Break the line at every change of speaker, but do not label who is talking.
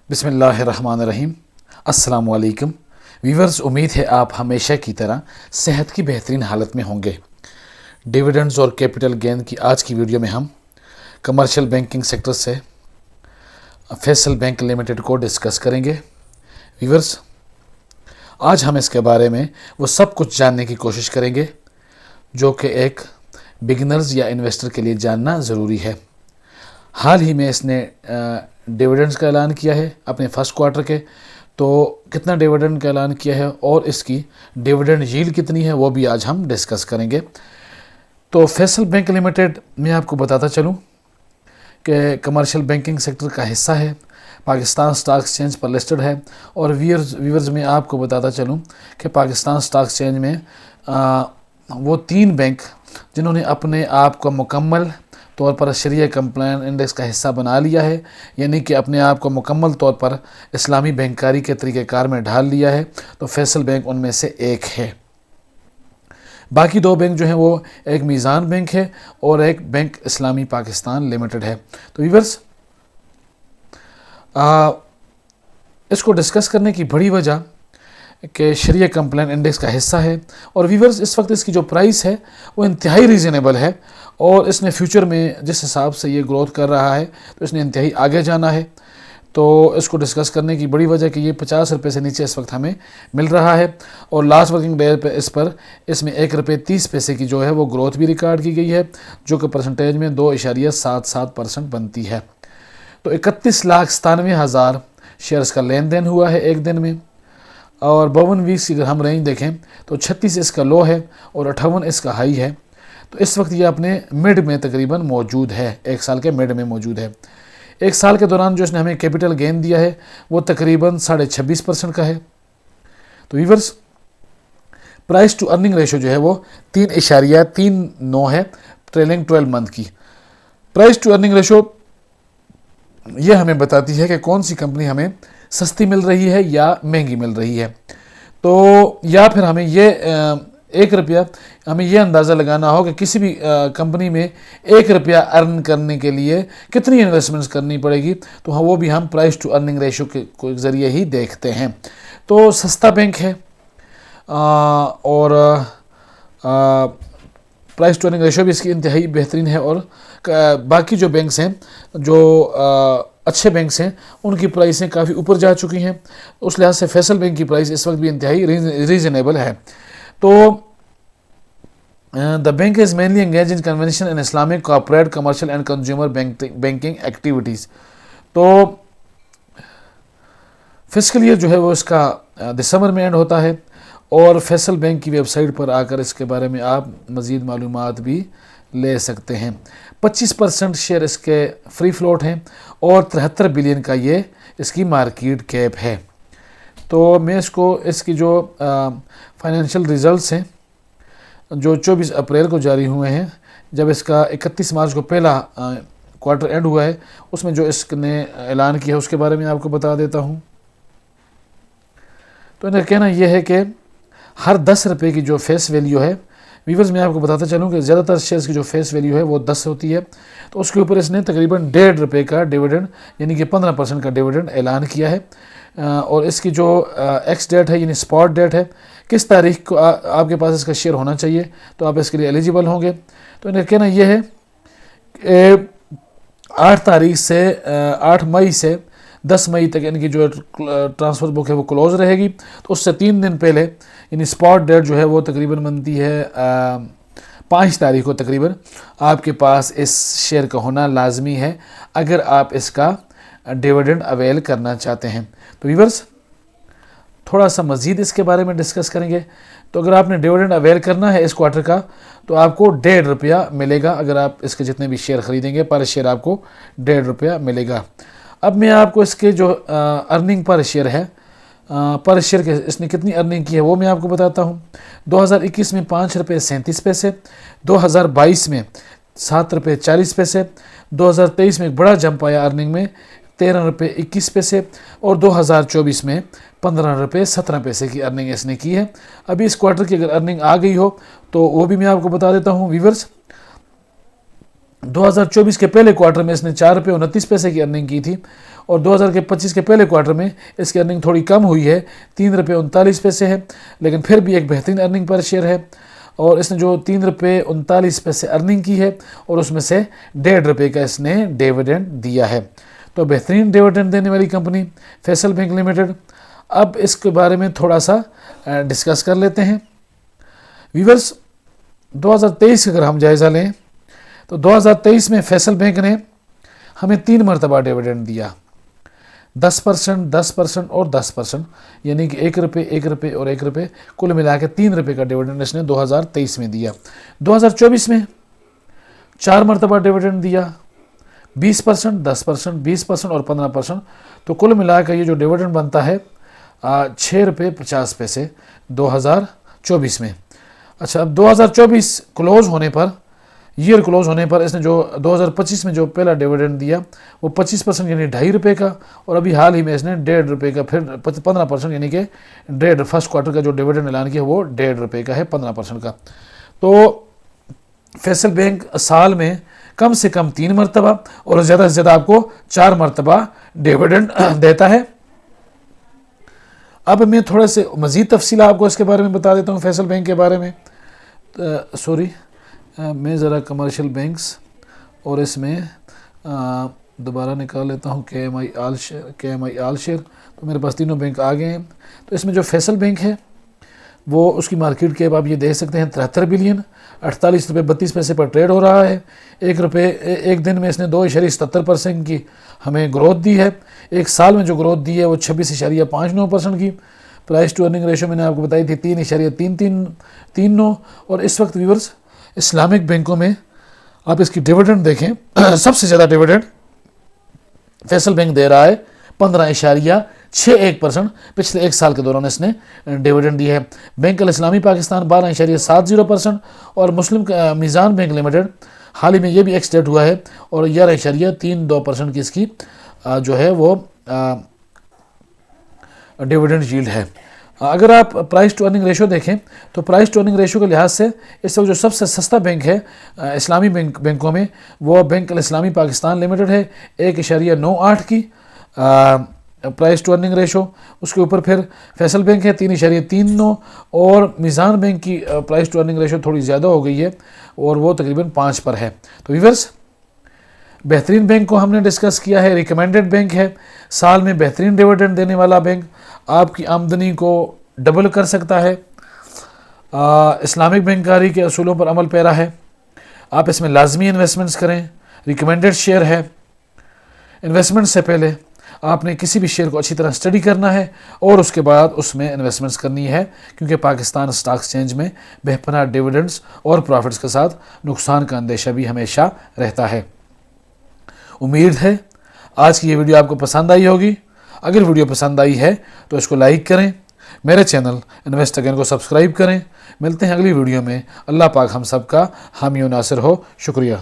बिस्मिल्लाहिर्रहमानिर्रहीम। अस्सलाम वालेकुम व्यूवर्स, उम्मीद है आप हमेशा की तरह सेहत की बेहतरीन हालत में होंगे। डिविडेंड्स और कैपिटल गेन की आज की वीडियो में हम कमर्शियल बैंकिंग सेक्टर से फैसल बैंक लिमिटेड को डिस्कस करेंगे। व्यूवर्स, आज हम इसके बारे में वो सब कुछ जानने की कोशिश करेंगे जो कि एक बिगिनर्स या इन्वेस्टर के लिए जानना ज़रूरी है। हाल ही में इसने डिविडेंड्स का ऐलान किया है अपने फर्स्ट क्वार्टर के, तो कितना डिविडेंड का ऐलान किया है और इसकी डिविडेंड यील्ड कितनी है वो भी आज हम डिस्कस करेंगे। तो फैसल बैंक लिमिटेड मैं आपको बताता चलूं कि कमर्शियल बैंकिंग सेक्टर का हिस्सा है, पाकिस्तान स्टॉक एक्सचेंज पर लिस्टेड है। और व्यूवर्स मैं आपको बताता चलूं कि पाकिस्तान स्टॉक एक्सचेंज में वो 3 बैंक जिन्होंने अपने आप को मुकम्मल तौर पर शरिया कंप्लायंस इंडेक्स का हिस्सा बना लिया है, यानी कि अपने आप को मुकम्मल तौर पर इस्लामी बैंककारी के तरीक़ेकार में ढाल लिया है, तो फैसल बैंक उनमें से एक है। बाकी 2 बैंक जो हैं वो एक मीज़ान बैंक है और एक बैंक इस्लामी पाकिस्तान लिमिटेड है। तो व्यूअर्स, इसको डिस्कस करने की बड़ी वजह कि शरिया कंप्लायंस इंडेक्स का हिस्सा है और व्यूअर्स इस वक्त इसकी जो प्राइस है वो इंतहाई रीज़नेबल है और इसने फ्यूचर में जिस हिसाब से ये ग्रोथ कर रहा है तो इसने इंतहाई आगे जाना है। तो इसको डिस्कस करने की बड़ी वजह कि ये 50 रुपये से नीचे इस वक्त हमें मिल रहा है और लास्ट वर्किंग डे पे इसमें 1 रुपये 30 पैसे की जो है वो ग्रोथ भी रिकॉर्ड की गई है, जो कि परसेंटेज में 2.77% बनती है। तो 31,97,000 शेयर्स का लेन देन हुआ है एक दिन में और 52 वीक्स की अगर हम रेंज देखें तो 36 इसका लो है और 58 इसका हाई है। तो इस वक्त ये अपने मिड में तकरीबन मौजूद है, 1 साल के मिड में मौजूद है। 1 साल के दौरान जो इसने हमें कैपिटल गेन दिया है वो तकरीबन 26.5% का है। तो viewers, price to earning ratio जो है वो 3.39 है ट्रेलिंग 12 मंथ की। प्राइस टू अर्निंग रेशो ये हमें बताती है कि कौन सी कंपनी हमें सस्ती मिल रही है या महंगी मिल रही है। तो या फिर हमें ये 1 रुपया हमें ये अंदाज़ा लगाना हो कि किसी भी कंपनी में 1 रुपया अर्न करने के लिए कितनी इन्वेस्टमेंट्स करनी पड़ेगी, तो हाँ वो भी हम प्राइस टू अर्निंग रेशो के ज़रिए ही देखते हैं। तो सस्ता बैंक है और प्राइस टू अर्निंग रेशो भी इसकी इंतहाई बेहतरीन है और बाकी जो बैंक्स हैं जो अच्छे बैंक्स हैं उनकी प्राइसें काफ़ी ऊपर जा चुकी हैं। उस लिहाज से फैसल बैंक की प्राइस इस वक्त भी इंतहाई रीजनेबल है। तो the bank is mainly engage in convention in Islamic corporate commercial and consumer banking activities. तो फिस्कल ईयर जो है वो इसका दिसंबर में एंड होता है और फैसल बैंक की वेबसाइट पर आकर इसके बारे में आप मज़ीद मालूमात भी ले सकते हैं। 25% शेयर इसके फ्री फ्लोट हैं और 73 बिलियन का ये इसकी मार्केट कैप है। तो मैं इसकी जो फाइनेंशियल रिजल्ट्स हैं जो 24 अप्रैल को जारी हुए हैं, जब इसका 31 मार्च को पहला क्वार्टर एंड हुआ है, उसमें जो इसने ऐलान किया है उसके बारे में आपको बता देता हूँ। तो इनका कहना यह है कि हर 10 रुपये की जो फेस वैल्यू है, व्यूअर्स मैं आपको बताता चलूँ कि ज़्यादातर शेयर्स की जो फेस वैल्यू है वो 10 होती है, तो उसके ऊपर इसने तकरीबन 1.5 रुपये का डिविडेंड यानी कि 15% का डिविडेंड ऐलान किया है। और इसकी जो एक्स डेट है यानी स्पॉट डेट है, किस तारीख को आपके पास इसका शेयर होना चाहिए तो आप इसके लिए एलिजिबल होंगे। तो इनका कहना यह है कि 8 मई से 10 मई तक इनकी जो ट्रांसफ़र बुक है वो क्लोज़ रहेगी। तो उससे 3 दिन पहले यानी स्पॉट डेट जो है वो तकरीबन बनती है 5 तारीख को तकरीबन आपके पास इस शेयर का होना लाजमी है अगर आप इसका डिविडेंड अवेल करना चाहते हैं। तो व्यूअर्स, थोड़ा सा मज़ीद इसके बारे में डिस्कस करेंगे। तो अगर आपने डिविडेंड अवेल करना है इस क्वार्टर का तो आपको 1.5 रुपया मिलेगा। अगर आप इसके जितने भी शेयर ख़रीदेंगे पर शेयर आपको 1.5 रुपया मिलेगा। अब मैं आपको इसके जो अर्निंग पर शेयर है, पर शेयर के इसने कितनी अर्निंग की है वो मैं आपको बताता हूँ। 2021 में 5 रुपये 37 पैसे, 2022 में 7 रुपये 40 पैसे, 2023 में एक बड़ा जंप आया अर्निंग में 13 रुपये 21 पैसे और 2024 में 15 रुपये 17 पैसे की अर्निंग इसने की है। अभी इस क्वार्टर की अगर अर्निंग आ गई हो तो वो भी मैं आपको बता देता हूँ व्यूअर्स। 2024 के पहले क्वार्टर में इसने 4 रुपये 29 पैसे की अर्निंग की थी اور 2025 کے پہلے کوارٹر میں اس کی ارننگ تھوڑی کم ہوئی ہے، 3.39 روپے ہے، لیکن پھر بھی ایک بہترین ارننگ پر شیئر ہے، اور اس نے جو 3.39 ارننگ کی ہے اور اس میں سے 1.5 روپے کا اس نے ڈیویڈنڈ دیا ہے۔ تو بہترین ڈیویڈنڈ دینے والی کمپنی فیصل بینک لمیٹڈ۔ اب اس کے بارے میں تھوڑا سا ڈسکس کر لیتے ہیں۔ ویورز، 2023 اگر ہم جائزہ لیں تو 2023 میں فیصل بینک نے ہمیں 3 مرتبہ ڈیویڈنڈ دیا، 10%، 10% اور 10%، یعنی کہ 1 روپے، 1 روپے اور 1 روپے، کل ملا کے 3 روپے کا ڈیویڈنڈ اس نے 2023 میں دیا۔ 2024 میں 4 مرتبہ ڈیویڈنڈ دیا، 20%، 10%، 20% اور 15%، تو کل ملا کے یہ جو ڈیویڈنڈ بنتا ہے 6.50 روپے 2024 میں۔ اچھا، اب 2024 کلوز ہونے پر، ایئر کلوز ہونے پر، اس نے جو 2025 میں جو پہلا ڈیویڈنڈ دیا وہ 25% یعنی 2.5 روپے کا، اور ابھی حال ہی میں اس نے 1.5 روپے کا پھر 15% یعنی کہ 1.5 فرسٹ کوارٹر کا جو ڈیویڈنڈ اعلان کیا وہ 1.5 روپے کا ہے، 15% کا۔ تو فیصل بینک سال میں کم سے کم 3 مرتبہ اور زیادہ سے زیادہ آپ کو 4 مرتبہ ڈیویڈنڈ دیتا ہے۔ اب میں تھوڑا سے مزید تفصیل آپ کو اس کے بارے میں بتا دیتا ہوں فیصل بینک کے بارے میں۔ میں ذرا کمرشل بینکس اور اس میں دوبارہ نکال لیتا ہوں کے ایم آئی آل شیئر، تو میرے پاس تینوں بینک آ گئے ہیں۔ تو اس میں جو فیصل بینک ہے وہ اس کی مارکیٹ کیپ آپ یہ دیکھ سکتے ہیں 73 بلین، 48.32 پر ٹریڈ ہو رہا ہے۔ 1 روپے ایک دن میں اس نے 2.77% کی ہمیں گروتھ دی ہے، ایک سال میں جو گروتھ دی ہے وہ 26.59% کی۔ پرائس ٹو ارننگ ریشو میں نے آپ کو بتائی تھی 3.39، اور اس وقت ویورز اسلامک بینکوں میں آپ اس کی ڈیویڈنڈ دیکھیں، سب سے زیادہ ڈیویڈنڈ فیصل بینک دے رہا ہے، 15.61%، پچھلے ایک سال کے دوران اس نے ڈیویڈنڈ دی ہے۔ بینک الاسلامی پاکستان 12.70%، اور مسلم میزان بینک لمیٹڈ حال ہی میں یہ بھی ایکسٹیٹ ہوا ہے اور 11.32% کی اس کی جو ہے وہ ڈیویڈنڈ ییلڈ ہے۔ اگر آپ پرائس ٹو ارننگ ریشو دیکھیں تو پرائس ٹو ارننگ ریشو کے لحاظ سے اس وقت جو سب سے سستا بینک ہے اسلامی بینکوں میں وہ بینک الاسلامی پاکستان لمیٹڈ ہے، 1.98 کی پرائس ٹو ارننگ ریشو۔ اس کے اوپر پھر فیصل بینک ہے 3.39، اور میزان بینک کی پرائس ٹو ارننگ ریشو تھوڑی زیادہ ہو گئی ہے اور وہ تقریباً 5 پر ہے۔ تو ویورز، بہترین بینک کو ہم نے ڈسکس کیا ہے، ریکمینڈڈ بینک ہے، سال میں بہترین ڈیویڈنڈ دینے والا بینک، آپ کی آمدنی کو ڈبل کر سکتا ہے، اسلامک بینکاری کے اصولوں پر عمل پیرا ہے، آپ اس میں لازمی انویسٹمنٹس کریں، ریکمینڈڈ شیئر ہے۔ انویسٹمنٹ سے پہلے آپ نے کسی بھی شیئر کو اچھی طرح اسٹڈی کرنا ہے اور اس کے بعد اس میں انویسٹمنٹس کرنی ہے، کیونکہ پاکستان اسٹاک ایکسچینج میں بے پناہ ڈیویڈنڈز اور پروفٹس کے ساتھ نقصان کا اندیشہ بھی ہمیشہ رہتا ہے۔ امید ہے آج کی یہ ویڈیو آپ کو پسند آئی ہوگی۔ اگر ویڈیو پسند آئی ہے تو اس کو لائک کریں، میرے چینل انویسٹ اگین کو سبسکرائب کریں۔ ملتے ہیں اگلی ویڈیو میں، اللہ پاک ہم سب کا حامی و ناصر ہو۔ شکریہ۔